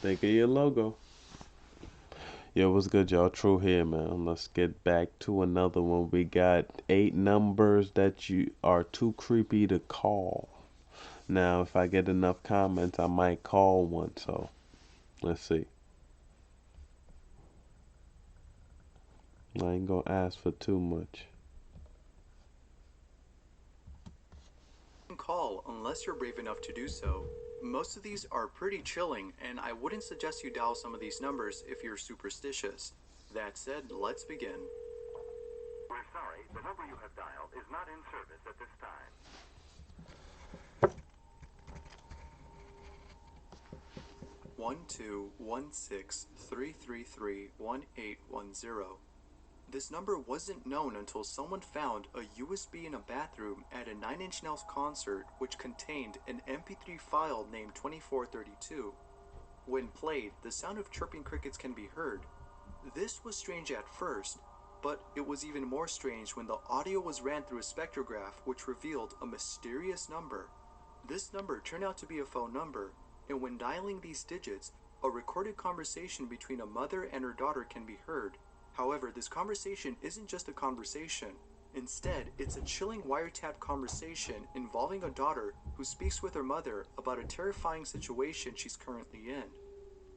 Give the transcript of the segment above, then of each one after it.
Think of your logo. Yo, what's good, y'all? True here, man. Let's get back to another one. We got 8 numbers that you are too creepy to call. Now, if I get enough comments, I might call one. So, let's see. I ain't gonna ask for too much. Call unless you're brave enough to do so. Most of these are pretty chilling, and I wouldn't suggest you dial some of these numbers if you're superstitious. That said, let's begin. We're sorry, the number you have dialed is not in service at this time. 1-2-1-6-333-1810. This number wasn't known until someone found a USB in a bathroom at a Nine Inch Nails concert which contained an MP3 file named 2432. When played, the sound of chirping crickets can be heard. This was strange at first, but it was even more strange when the audio was ran through a spectrograph which revealed a mysterious number. This number turned out to be a phone number, and when dialing these digits, a recorded conversation between a mother and her daughter can be heard. However, this conversation isn't just a conversation. Instead, it's a chilling wiretapped conversation involving a daughter who speaks with her mother about a terrifying situation she's currently in.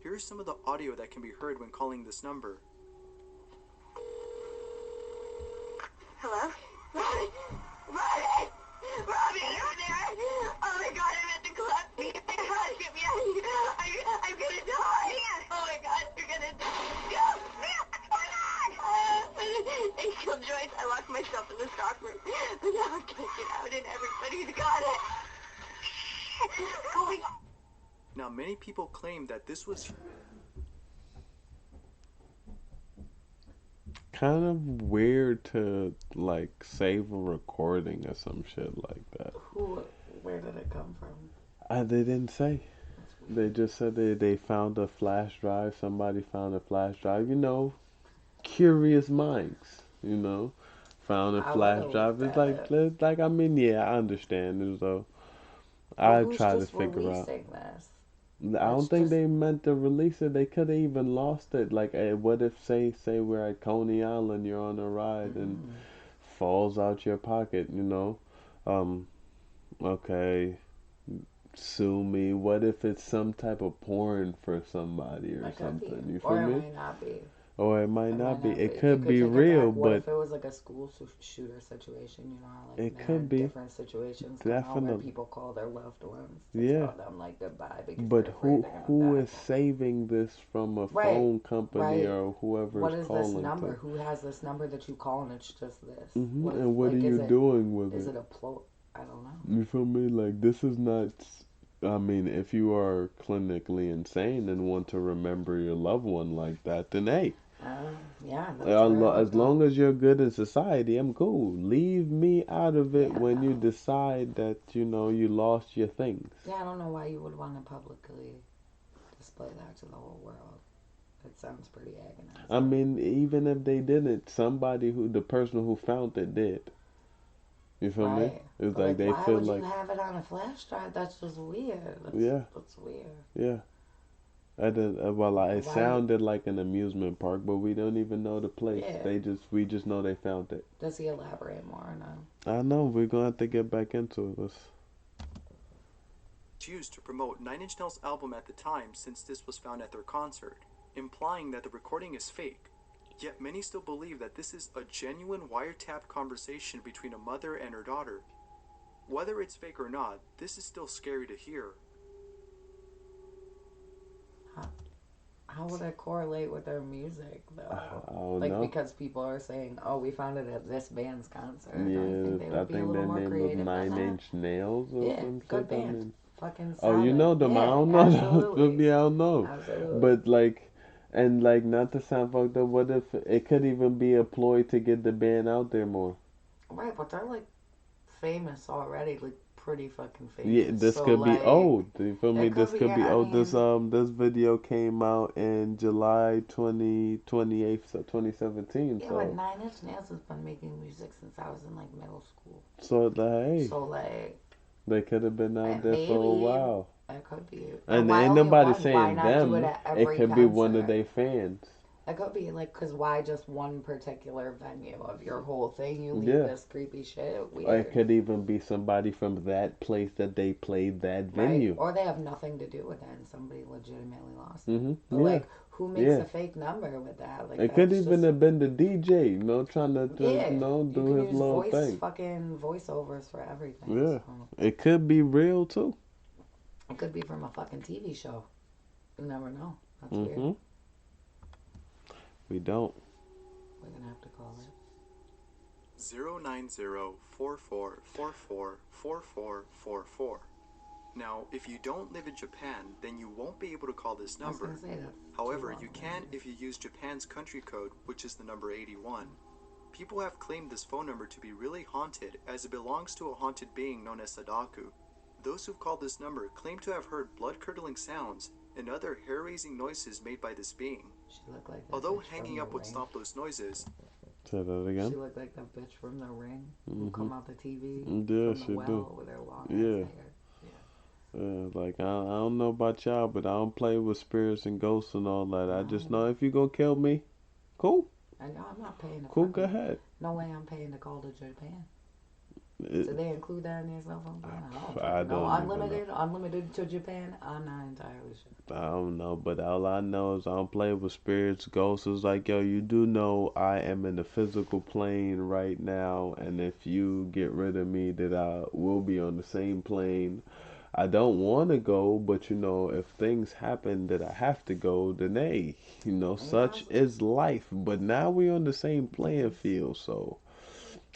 Here's some of the audio that can be heard when calling this number. Hello? Robbie! Robbie! Robbie, are you there? Oh my god, I'm at the club. Get me out of here. I'm gonna die. Oh my god, you're gonna die. No! They killed Joyce. I locked myself in the stock room. But now I'm gonna get out and everybody's got it. Going on. Now, many people claim that this was Kind of weird to, like, save a recording or some shit like that. Where did it come from? They didn't say. They just said they found a flash drive. Somebody found a flash drive. Curious minds. Found a I flash would've drive. looked It's at it. like I mean, yeah, I understand. It's though But I who's try to just figure out. releasing this? I don't That's think just they meant to release it. They could have even lost it. Like, what if say we're at Coney Island, you're on a ride and falls out your pocket. Um, okay, sue me. What if it's some type of porn for somebody or that could be, something? You feel or it me? might not be. Or it might It not might be. not be. It You could could be take it real, back. What but if it was like a school shooter situation? You know how like it there are could be different situations come out where definitely. people call their loved ones to Yeah. tell them like goodbye because But they're afraid they're who gonna is die. saving this from a Right, phone company right. or whoever What is is this calling number? to? Who has this number that you call and it's just this? And what are Like you doing with is it? it a ploy? I don't know. You feel me? Like, this is not. I mean, if you are clinically insane and want to remember your loved one like that, then hey, Yeah, that's where I would as go. long as you're good in society, I'm cool. Leave me out of it when you Yeah. decide that you lost your things. Yeah, I don't know why you would want to publicly display that to the whole world. It sounds pretty I agonizing. mean, even if they didn't, the person who found it did. You feel me? Right. It's But like like they why feel would you like, have it on a flash drive? That's just weird. yeah, That's weird. yeah. I did, well, it Why sounded like an amusement park, but we don't even know the place. yeah. We just know they found it. Does he elaborate more or no? I know, we're gonna have to get back into this. used to promote Nine Inch Nails' album at the time since this was found at their concert, implying that the recording is fake. Yet many still believe that this is a genuine wiretapped conversation between a mother and her daughter. Whether it's fake or not, this is still scary to hear. How would it correlate with their music though? I don't Like know. because people are saying, "Oh, we found it at this band's concert." Don't you think they Yeah, I would be a think little their more name was creative than Nine that? Inch Nails or Yeah, some good shit. I band. mean, Fucking oh, you solid. know them? I Yeah, don't know them. Feel absolutely. me? I don't know. Absolutely. But like, and like, not to sound fucked up, what if it could even be a ploy to get the band out there more? Right, but they're like famous already, like pretty fucking Yeah, famous. this So could be like old. You feel me? it This could be could be I old. mean, This video came out in July 28th, so 2017. yeah, but So Nine Inch Nails has been making music since I was in like middle school. so hey, So like they could have been out there for a maybe while. It could be. And Why ain't only nobody one? Why saying not do it them. at It every could be one of concert? their fans. It could be like, cause why just one particular venue of your whole thing? You leave Yeah. this creepy shit. Or it Weird, could even be somebody from that place that they played that right? venue. Or they have nothing to do with it, and somebody legitimately lost it. Mm-hmm. But Yeah. like, who makes Yeah. a fake number with that? Like It could that's even just have been the DJ, trying to, yeah. You do can his use little thing. fucking voiceovers for everything. Yeah. So It could be real too. it could be from a fucking TV show. You never know. That's Mm-hmm. weird. We don't. We're gonna have to call it. 09044444444. Now, if you don't live in Japan, then you won't be able to call this I was number. gonna say that. However, you can if you use Japan's country code, which is the number 81. People have claimed this phone number to be really haunted, as it belongs to a haunted being known as Sadaku. Those who've called this number claim to have heard blood-curdling sounds and other hair-raising noises made by this being. She looked like that Although bitch hanging from up The would Ring. stop those noises, Say that She again. looked like that bitch from The Ring who come out the TV Yeah, from she the well do. with her long Yeah. ass hair. Like I don't know about y'all, but I don't play with spirits and ghosts and all that. I just No. know if you gonna kill me, cool, And I'm not paying to cool, fucking, go ahead. no way I'm paying to call to Japan. It- Do they include that in your cell phone plan? I don't I fucking know. don't even know. Unlimited to Japan? I'm not entirely sure. I don't know, but all I know is I don't play with spirits, ghosts. It's like, yo, you do know I am in the physical plane right now, and if you get rid of me, that I will be on the same plane. I don't want to go, but if things happen that I have to go, then hey, such is life. But now we're on the same playing field, so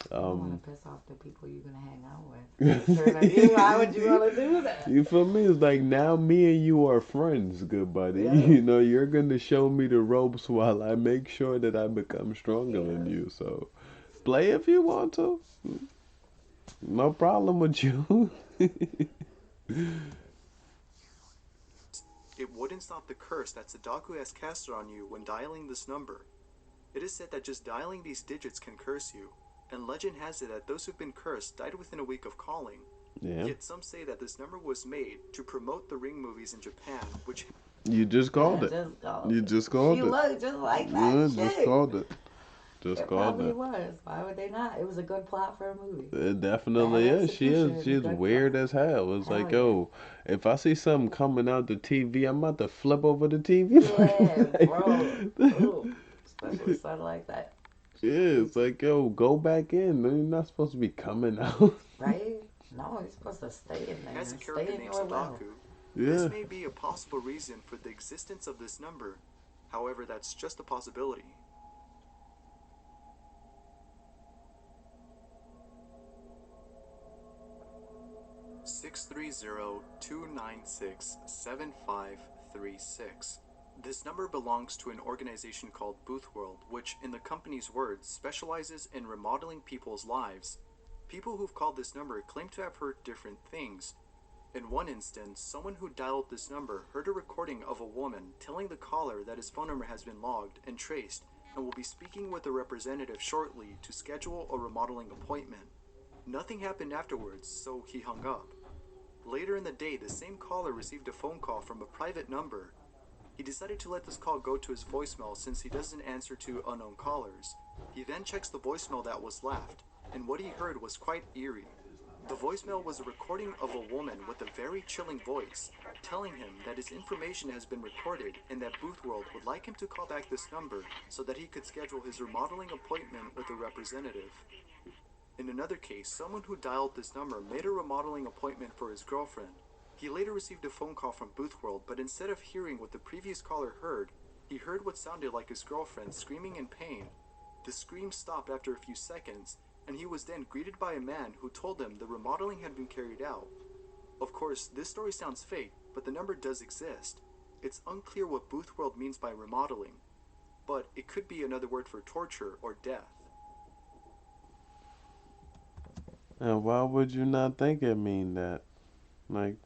You don't want to piss off the people you're gonna hang out with. Why would you want to do that? You feel me? It's like now me and you are friends, good buddy. Yeah. You're gonna show me the ropes while I make sure that I become stronger than you. So play if you want to. No problem with you. it wouldn't stop the curse that Sadaku has casted on you when dialing this number. It is said that just dialing these digits can curse you, and legend has it that those who've been cursed died within a week of calling. Yeah. Yet some say that this number was made to promote the Ring movies in Japan, which You just called it. You just called She it. looked just like that Yeah, shit. just called it. Just It called probably it. was. Why would they not? It was a good plot for a movie. It definitely Bad is. She is. execution, She's good weird plot. as hell. It's Hell like, yeah. yo, if I see something coming out the TV, I'm about to flip over the TV. Yeah, bro. Ooh, especially something like that. Yeah, it's like, yo, go back in. You're not supposed to be coming out. Right? No, you're supposed to stay in there. has a Stay character in named your well. Sadaku. Yeah. This may be a possible reason for the existence of this number. However, that's just a possibility. (630-296-7536). This number belongs to an organization called Boothworld, which, in the company's words, specializes in remodeling people's lives. People who've called this number claim to have heard different things. In one instance, someone who dialed this number heard a recording of a woman telling the caller that his phone number has been logged and traced and will be speaking with a representative shortly to schedule a remodeling appointment. Nothing happened afterwards, so he hung up. Later in the day, the same caller received a phone call from a private number. He decided to let this call go to his voicemail since he doesn't answer to unknown callers. He then checks the voicemail that was left, and what he heard was quite eerie. The voicemail was a recording of a woman with a very chilling voice, telling him that his information has been recorded and that Boothworld would like him to call back this number so that he could schedule his remodeling appointment with a representative. In another case, someone who dialed this number made a remodeling appointment for his girlfriend. He later received a phone call from Boothworld, but instead of hearing what the previous caller heard, he heard what sounded like his girlfriend screaming in pain. The scream stopped after a few seconds, and he was then greeted by a man who told him the remodeling had been carried out. Of course, this story sounds fake, but the number does exist. It's unclear what Boothworld means by remodeling, but it could be another word for torture or death. And why would you not think it mean that? Like,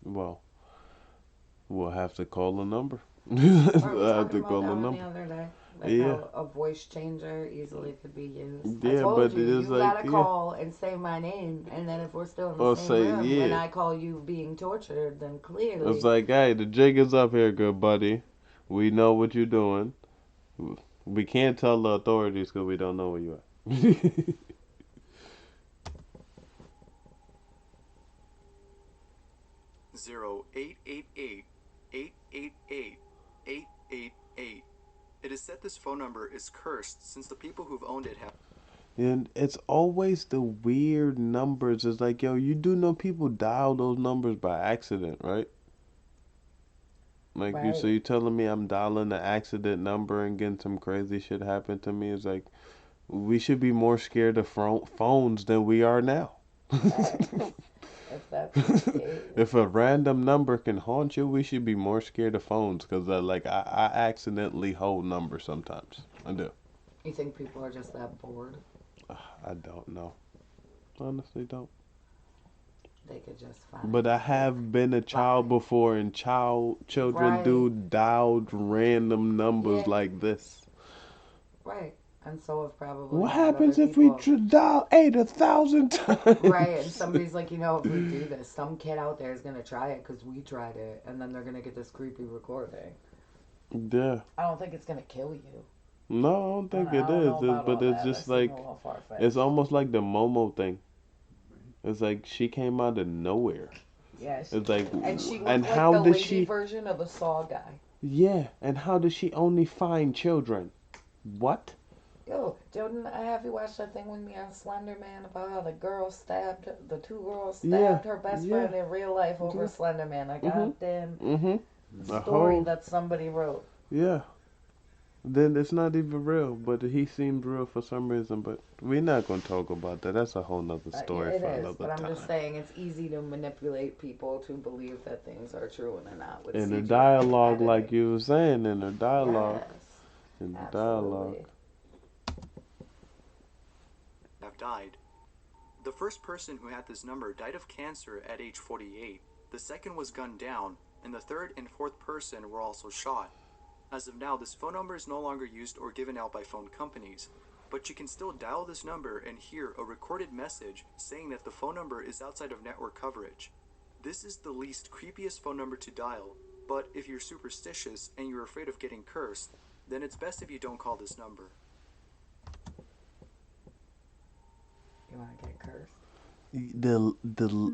we'll have to call a number. Or we We'll have talking to about call that a one the number. other day. Like Yeah. how a voice changer easily could be used. I Yeah, told but you, it is you like, gotta yeah. call and say my name, and then if we're still in the Or same say, room, when yeah. I call you being tortured, then It's clearly like, hey, the jig is up here, good buddy. We know what you're doing. We can't tell the authorities because we don't know where you are. 0888 It is said this phone number is cursed since the people who've owned it have And it's always the weird numbers. It's like, yo, you do know people dial those numbers by accident, right? Like you, so right. you telling me I'm dialing the accident number and getting some crazy shit happen to me? It's like we should be more scared of phones than we are now. Facts. If that's the case, If a random number can haunt you, we should be more scared of phones because like I accidentally hold numbers sometimes. I do. you think people are just that bored? I don't know. Honestly, don't. They could just But find I a book. have been a child Right. before, and children Right. do dialed random numbers Yeah. like this. Right. And so have probably What had other happens if we people. dial 1,000 times? Right, and somebody's like, if we do this, some kid out there is gonna try it because we tried it, and then they're gonna get this creepy recording. Yeah. I don't think it's gonna kill you. No, I don't I think don't, it I don't is. know about But all it's that. just That seems like a little far it's fetched. almost like the Momo thing. It's like she came out of nowhere. Yeah, It's like, and she looked and like how the did lady she? version of the Saw guy. Yeah, and how did she only find children? What? Yo, Jordan, I have you watched that thing with me on Slender Man about how the two girls Yeah, stabbed her best yeah. friend in real life over Yeah. Slender Man. I Mhm. goddamn Mhm. A story whole that somebody wrote. yeah. Then it's not even real, but he seemed real for some reason. But we're not gonna talk about that. That's a whole nother Yeah, story it for is, another but I'm just time. saying it's easy to manipulate people to believe that things are true and they're not with In the CGI dialogue, like editing. you were saying, in the dialogue, Yes, in the dialogue. absolutely. died. The first person who had this number died of cancer at age 48. The second was gunned down, and the third and fourth person were also shot. As of now, this phone number is no longer used or given out by phone companies, but you can still dial this number and hear a recorded message saying that the phone number is outside of network coverage. This is the least creepiest phone number to dial, but if you're superstitious and you're afraid of getting cursed, then it's best if you don't call this number. You want to get cursed?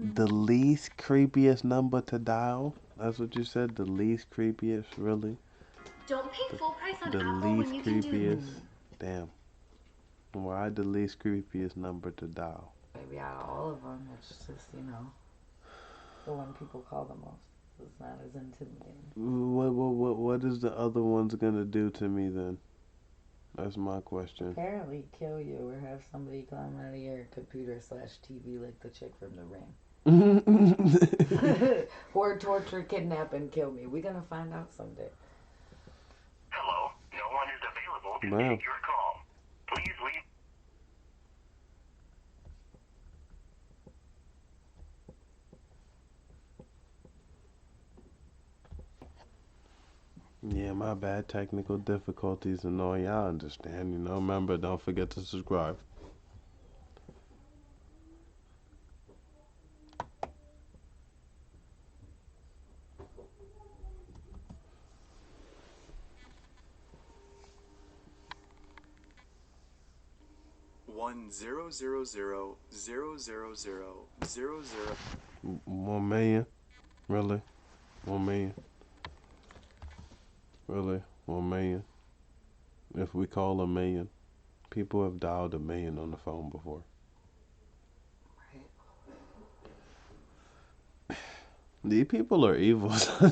The least creepiest number to dial. That's what you said. The least creepiest, really. Don't pay full price on The Apple when least you can do. creepiest. Damn. Why the least creepiest number to dial? Maybe out of all of them, it's just, the one people call the most. It's not as intimidating. What is the other one's gonna do to me then? That's my question. Apparently kill you or have somebody climb out of your computer/TV like the chick from The Ring. Or torture, kidnap, and kill me. We're gonna find out someday. Hello, no one is available to Wow. take your call. Please leave. Yeah, my bad. Technical difficulties and all. Y'all understand, Remember, don't forget to subscribe. One zero zero zero zero zero zero zero zero. 1 million? Really? 1 million? Really? 1 million? If we call 1 million, people have dialed 1 million on the phone before. These people are evil.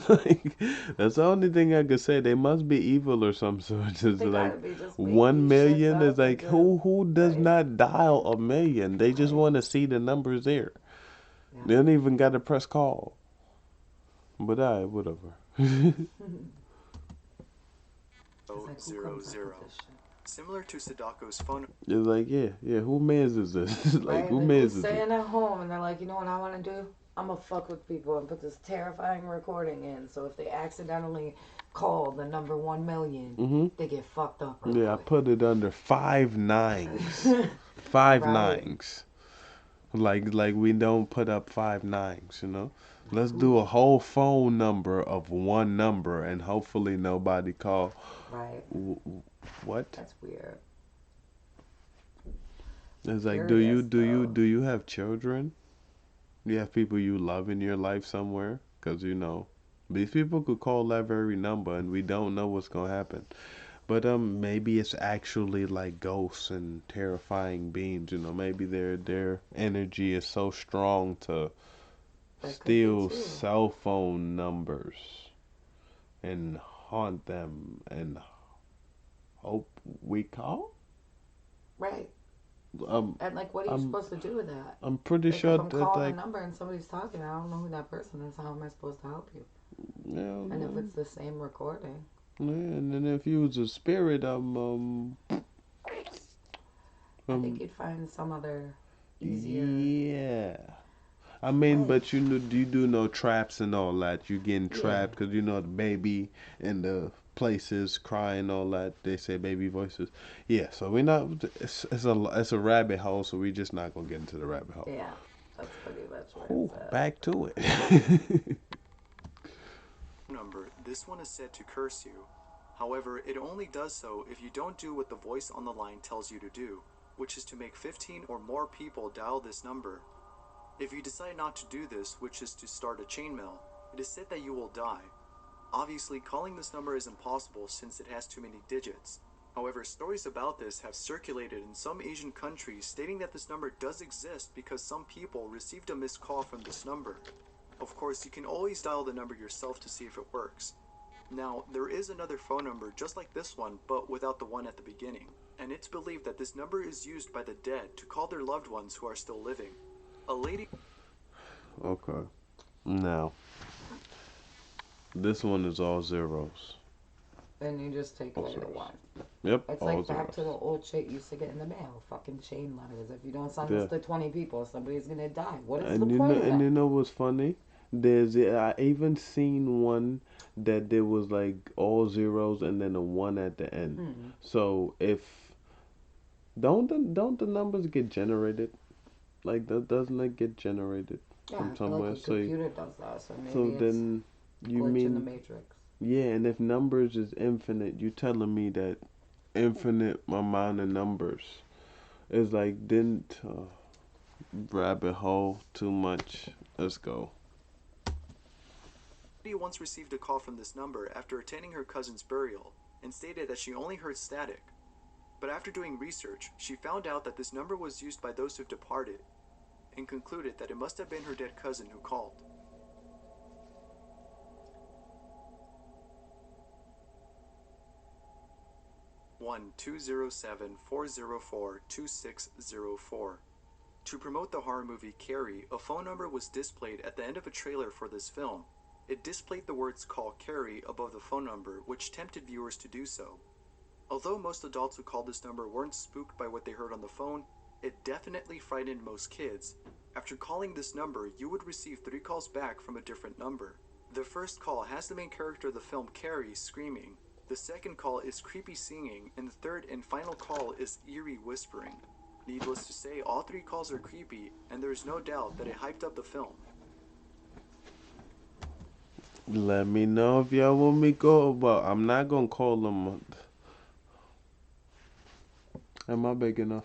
Like, that's the only thing I could say. They must be evil or some sort. It's They like gotta be just 1 making shit million is up like and who does right. not dial 1 million? They just Right. want to see the numbers there. Yeah. They don't even got to press call. But whatever. It's like, who Zero comes up zero. with this shit? Similar to Sadako's phone. It's like, yeah, who mans is this? Like, Right? who Like, mans who's is this? staying at home and they're like, you know what I want to do? I'm gonna fuck with people and put this terrifying recording in. So if they accidentally call the number 1,000,000, Mm-hmm. they get fucked up real Yeah, I quick. put it under 5 9s. Five Right. nines. Like we don't put up 5 9s, you know? Let's do a whole phone number of one number and hopefully nobody call. Right. What? That's weird. It's like, Curious, do you have children? You have people you love in your life somewhere? Because, you know, these people could call that very number and we don't know what's going to happen. But maybe it's actually like ghosts and terrifying beings, you know. Maybe their energy is so strong to That could be steal too. cell phone numbers and haunt them and hope we call? Right. Um And like, what are you I'm supposed to do with that? I'm pretty Like, sure if I'm that calling like a number and somebody's talking, I don't know who that person is. How am I supposed to help you? yeah, And if it's the same recording, yeah, and then if you was a spirit, I think you'd find some other easier. yeah. I mean, Right. but you do know traps and all that. You getting Yeah. trapped because you know the baby and the places crying all that. They say baby voices. Yeah, so we're not. It's a rabbit hole. So we're just not gonna get into the rabbit hole. Yeah, that's pretty much where Ooh, it's at. back to it. Number. This one is said to curse you. However, it only does so if you don't do what the voice on the line tells you to do, which is to make 15 or more people dial this number. If you decide not to do this, which is to start a chainmail, it is said that you will die. Obviously, calling this number is impossible since it has too many digits. However, stories about this have circulated in some Asian countries stating that this number does exist because some people received a missed call from this number. Of course, you can always dial the number yourself to see if it works. Now, there is another phone number just like this one, but without the one at the beginning, and it's believed that this number is used by the dead to call their loved ones who are still living. A lady... Okay. Now, this one is all zeros. Then you just take All away the zeros. one. Yep, It's all like back zeros. to the old shit you used to get in the mail. Fucking chain letters. If you don't send Yeah. this to 20 people, somebody's gonna die. What is the And point of you that? know what's funny? I even seen one that there was like all zeros and then a one at the end. Hmm. So if don't the numbers get generated? Like that doesn't it get generated Yeah, from I feel like somewhere? a computer does that, so So maybe it's then you glitch in the mean matrix. yeah, and if numbers is infinite, you telling me that infinite amount of numbers is like didn't rabbit hole too much. Let's go. She once received a call from this number after attending her cousin's burial and stated that she only heard static. But after doing research, she found out that this number was used by those who've departed and concluded that it must have been her dead cousin who called. One 207-404-2604. To promote the horror movie Carrie, a phone number was displayed at the end of a trailer for this film. It displayed the words "Call Carrie" above the phone number, which tempted viewers to do so. Although most adults who called this number weren't spooked by what they heard on the phone, it definitely frightened most kids. After calling this number, you would receive 3 calls back from a different number. The first call has the main character of the film Carrie screaming. The second call is creepy singing, and the third and final call is eerie whispering. Needless to say, all 3 calls are creepy, and there's no doubt that it hyped up the film. Let me know if y'all want me go. Well, I'm not gonna call them. Am I big enough?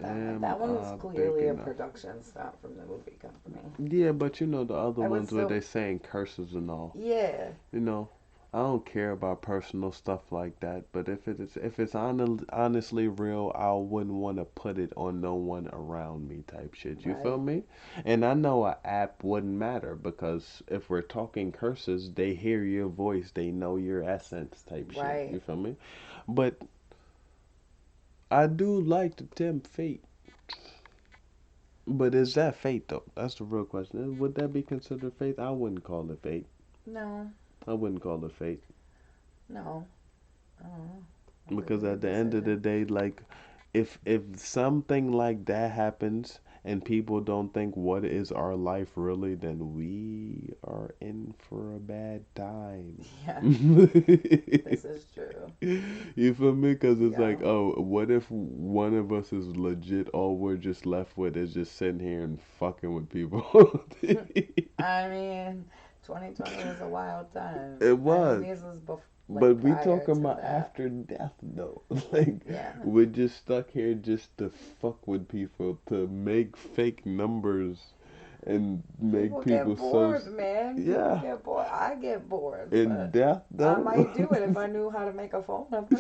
That one was I clearly big a enough? production stunt from the movie company. Yeah, but you know the other I would ones where still- they saying curses and all. Yeah. You know, I don't care about personal stuff like that. But if it's honestly real, I wouldn't want to put it on no one around me type shit. You feel Right. me? And I know an app wouldn't matter because if we're talking curses, they hear your voice, they know your essence type shit. Right. You feel me? But I do like to tempt fate. But is that fate though? That's the real question. Would that be considered fate? I wouldn't call it fate. No. I wouldn't call it fate. No. I don't know. Because at the end of the day, like if something like that happens and people don't think what is our life really, then we are in for a bad time. Yeah, this is true. You feel me? Because it's Yeah. like, oh, what if one of us is legit, all we're just left with is just sitting here and fucking with people? I mean, 2020 was a wild time. It I was. mean, this was But we prior talking to about that. after death though. Like Yeah. we're just stuck here just to fuck with people, to make fake numbers and make People people get bored, so man. yeah. People get bored. I get bored. In But death I though. might do it if I knew how to make a phone number.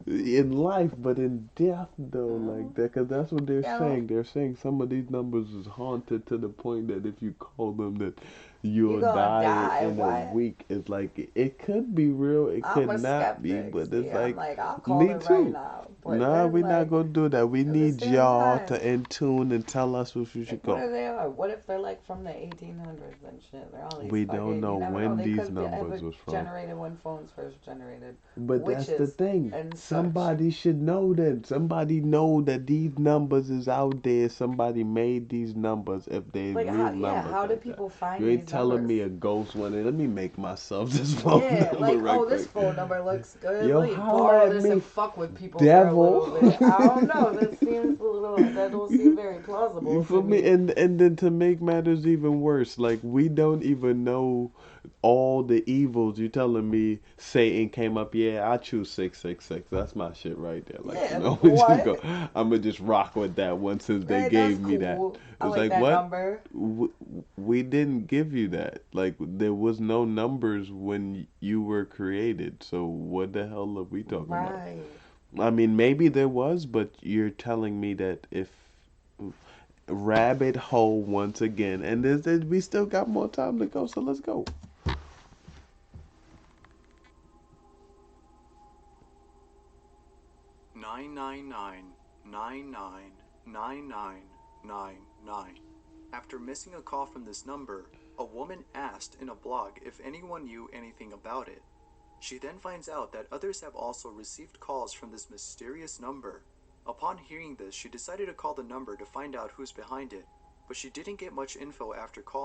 In life, but in death though, like that, because that's what they're Yeah. saying. They're saying some of these numbers is haunted to the point that if you call them, that you'll You're gonna die. in a What? week. It's like it could be real, it I'm could a not be, skeptic. but See, it's I'm like like, I'll call me it too. right now. But Nah, then, we're not like, gonna do that. We at the need same y'all time, to in tune and tell us what we should like, what go. if they are? What if they're like from the 1800s and shit? They're all these We fucking, don't know you never when know. They these could have numbers was from. generated when phones first generated. But that's the Witches thing. and such. Somebody should know that. Somebody know that these numbers is out there. Somebody made these numbers if they Like, real how, numbers. yeah, how do like that. people find You ain't these telling numbers? me a ghost one. Let me make myself this phone Yeah, number like, right oh, this quick. phone number looks good. Yo, Let me holla borrow at this me, and fuck with people devil. for a little bit. I don't know. That seems a little. That don't seem very plausible You to feel me? me. And then to make matters even worse, like we don't even know all the evils. You telling me Satan came up? Yeah, I choose 666. That's my shit right there. Like Yeah, you know, we just what? go. I'ma just rock with that one since they Right, gave that's me that. cool. I It's like like that what? number. We didn't give you that. Like there was no numbers when you were created. So what the hell are we talking about? Right. I mean, maybe there was, but you're telling me that if rabbit hole once again, and we still got more time to go, so let's go. Nine 99999999. After missing a call from this number, a woman asked in a blog if anyone knew anything about it. She then finds out that others have also received calls from this mysterious number. Upon hearing this, she decided to call the number to find out who's behind it, but she didn't get much info after calling.